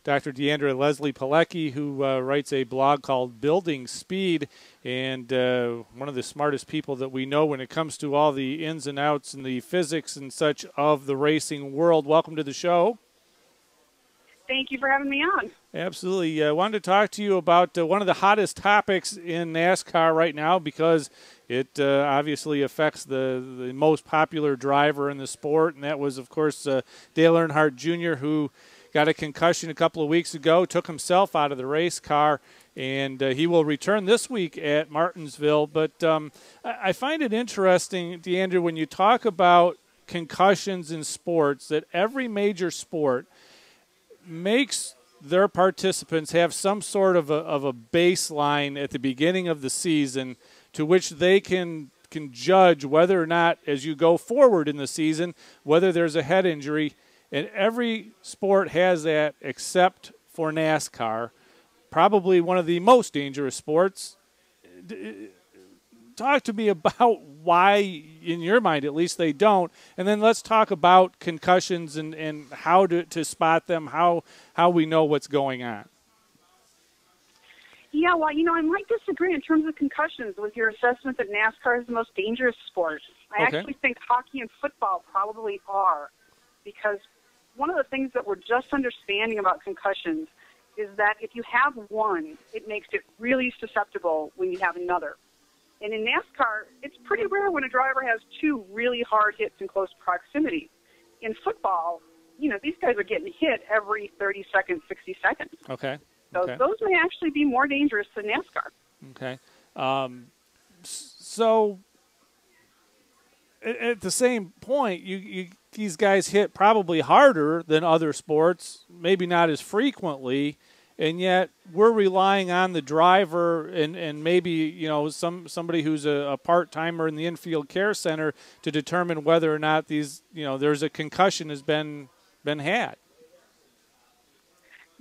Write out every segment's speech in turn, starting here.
Dr. Diandra Leslie-Pelecky, who writes a blog called Building Speed, and one of the smartest people that we know when it comes to all the ins and outs and the physics and such of the racing world. Welcome to the show. Thank you for having me on. Absolutely. I wanted to talk to you about one of the hottest topics in NASCAR right now because it obviously affects the most popular driver in the sport, and that was, of course, Dale Earnhardt Jr., who got a concussion a couple of weeks ago, took himself out of the race car, and he will return this week at Martinsville. But I find it interesting, Deandra, when you talk about concussions in sports, that every major sport makes their participants have some sort of a baseline at the beginning of the season to which they can judge whether or not, as you go forward in the season, whether there's a head injury. And every sport has that except for NASCAR, probably one of the most dangerous sports. Talk to me about why, in your mind at least, they don't. And then let's talk about concussions and how to spot them, how we know what's going on. Yeah, well, I might disagree in terms of concussions with your assessment that NASCAR is the most dangerous sport. I actually think hockey and football probably are, because one of the things that we're just understanding about concussions is that if you have one, it makes it really susceptible when you have another. And in NASCAR, it's pretty rare when a driver has two really hard hits in close proximity. In football, these guys are getting hit every 30 seconds, 60 seconds. Okay. So those may actually be more dangerous than NASCAR. Okay. So at the same point, these guys hit probably harder than other sports, maybe not as frequently, and yet we're relying on the driver and maybe somebody who's a part-timer in the infield care center to determine whether or not these there's a concussion has been had.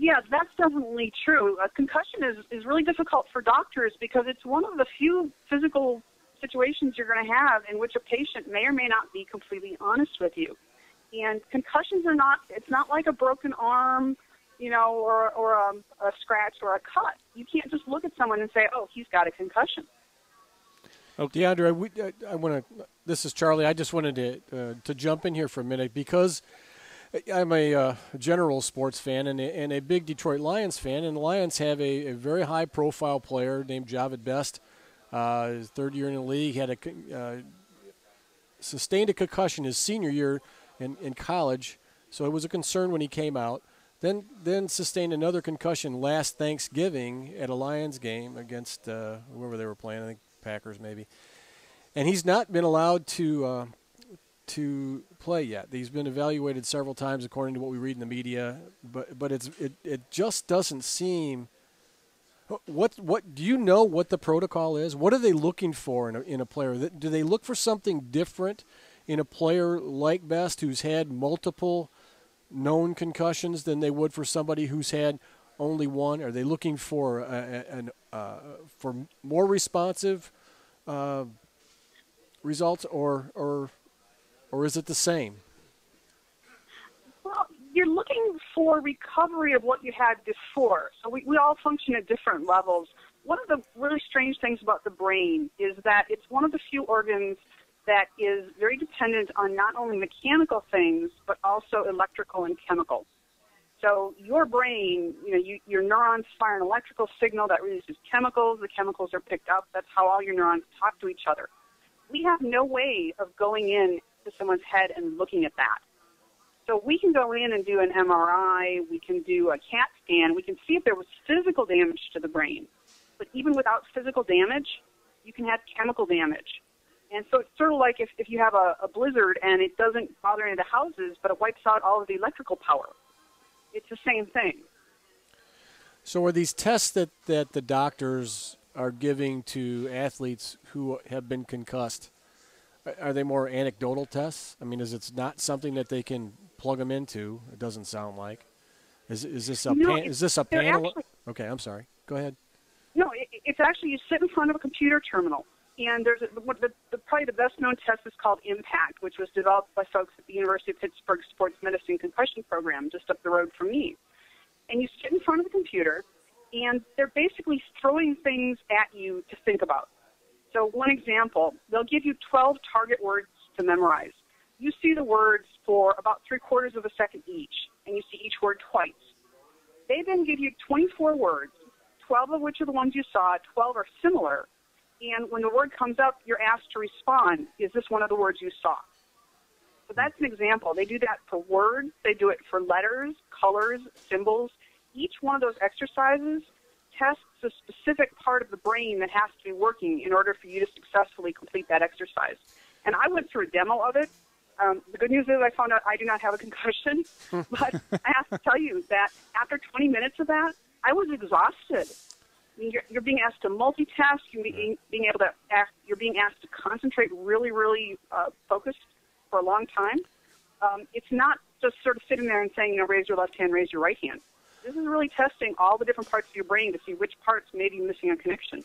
Yeah, that's definitely true. A concussion is really difficult for doctors because it's one of the few physical situations you're going to have in which a patient may or may not be completely honest with you. And concussions it's not like a broken arm, or a scratch or a cut. You can't just look at someone and say, oh, he's got a concussion. Okay, Deandra, I want to. This is Charlie. I just wanted to jump in here for a minute because I'm a general sports fan and a big Detroit Lions fan, and the Lions have a very high-profile player named Javid Best. His third year in the league, had sustained a concussion his senior year in college, so it was a concern when he came out. Then sustained another concussion last Thanksgiving at a Lions game against whoever they were playing, I think Packers maybe. And he's not been allowed to play yet. He's been evaluated several times according to what we read in the media, but it just doesn't seem. What do you know what the protocol is? What are they looking for in a player? Do they look for something different in a player like Best who's had multiple known concussions than they would for somebody who's had only one? Are they looking for for more responsive results, or is it the same? Well, you're looking for recovery of what you had before. So we all function at different levels. One of the really strange things about the brain is that it's one of the few organs that is very dependent on not only mechanical things, but also electrical and chemical. So your brain, your neurons fire an electrical signal that releases chemicals. The chemicals are picked up. That's how all your neurons talk to each other. We have no way of going in to someone's head and looking at that. So we can go in and do an MRI. We can do a CAT scan. We can see if there was physical damage to the brain. But even without physical damage, you can have chemical damage. And so it's sort of like if you have a blizzard and it doesn't bother any of the houses, but it wipes out all of the electrical power. It's the same thing. So are these tests that the doctors are giving to athletes who have been concussed, are they more anecdotal tests? I mean, is it not something that they can plug them into? It doesn't sound like. Is this a panel? Actually, okay, I'm sorry. Go ahead. No, it's actually you sit in front of a computer terminal, and there's probably the best-known test is called IMPACT, which was developed by folks at the University of Pittsburgh Sports Medicine Concussion Program just up the road from me. and you sit in front of the computer, and they're basically throwing things at you to think about. So one example, they'll give you 12 target words to memorize. You see the words for about 3/4 of a second each, and you see each word twice. They then give you 24 words, 12 of which are the ones you saw, 12 are similar, and when the word comes up, you're asked to respond, is this one of the words you saw? So that's an example. They do that for words, they do it for letters, colors, symbols. Each one of those exercises tests a specific part of the brain that has to be working in order for you to successfully complete that exercise. And I went through a demo of it. The good news is I found out I do not have a concussion, but I have to tell you that after 20 minutes of that, I was exhausted. I mean, you're being asked to multitask. You're being asked to concentrate really, really focused for a long time. It's not just sort of sitting there and saying, raise your left hand, raise your right hand. This is really testing all the different parts of your brain to see which parts may be missing a connection.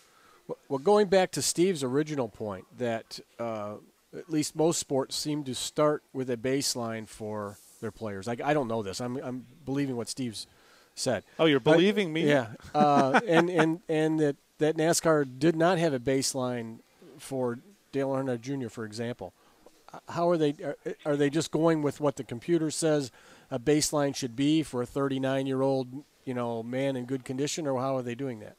Well, going back to Steve's original point that at least most sports seem to start with a baseline for their players. I don't know this. I'm believing what Steve's said. Oh, you're believing me? Yeah. And that NASCAR did not have a baseline for Dale Earnhardt Jr., for example. How are they? Are they just going with what the computer says a baseline should be for a 39-year-old, man in good condition, or how are they doing that?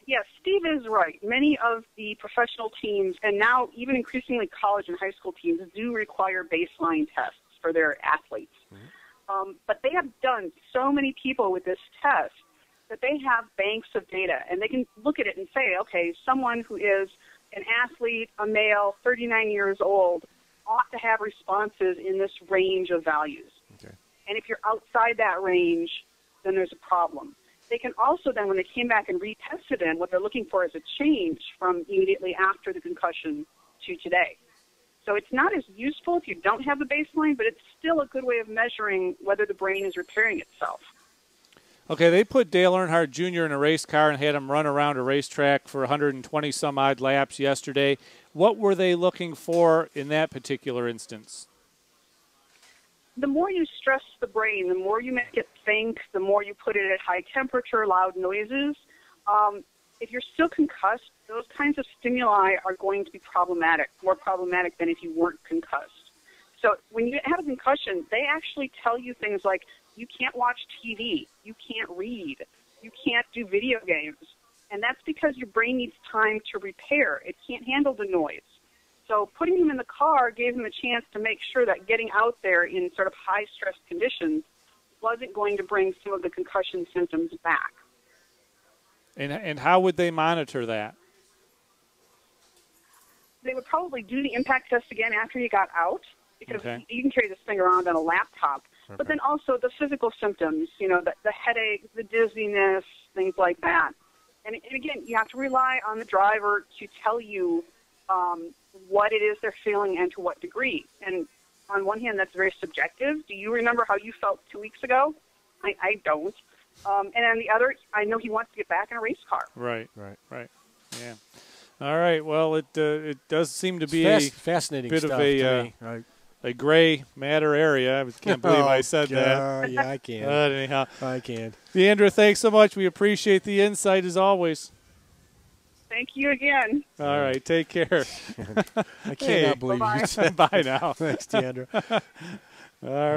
Yes, Steve is right. Many of the professional teams, and now even increasingly college and high school teams, do require baseline tests for their athletes. Mm-hmm. But they have done so many people with this test that they have banks of data, and they can look at it and say, okay, someone who is an athlete, a male, 39 years old, ought to have responses in this range of values. Okay. And if you're outside that range, then there's a problem. They can also then, when they came back and retested it, what they're looking for is a change from immediately after the concussion to today. So it's not as useful if you don't have the baseline, but it's still a good way of measuring whether the brain is repairing itself. Okay, they put Dale Earnhardt Jr. in a race car and had him run around a racetrack for 120-some-odd laps yesterday. What were they looking for in that particular instance? The more you stress the brain, the more you make it think, the more you put it at high temperature, loud noises. If you're still concussed, those kinds of stimuli are going to be problematic, more problematic than if you weren't concussed. So when you have a concussion, they actually tell you things like, you can't watch TV, you can't read, you can't do video games. And that's because your brain needs time to repair. It can't handle the noise. So putting him in the car gave him a chance to make sure that getting out there in sort of high-stress conditions wasn't going to bring some of the concussion symptoms back. And how would they monitor that? They would probably do the impact test again after he got out, because you can carry this thing around on a laptop. Okay. But then also the physical symptoms, the headache, the dizziness, things like that. And again, you have to rely on the driver to tell you what it is they're feeling and to what degree. And on one hand, that's very subjective. Do you remember how you felt 2 weeks ago? I don't. And on the other, I know he wants to get back in a race car. Right. Yeah. All right. Well, it does seem to be a fascinating bit stuff of a gray matter area. I can't believe I said that. Yeah, I can. Anyhow, I can. Diandra, thanks so much. We appreciate the insight as always. Thank you again. All right. Take care. I cannot believe you said bye now. Thanks, Diandra. All right.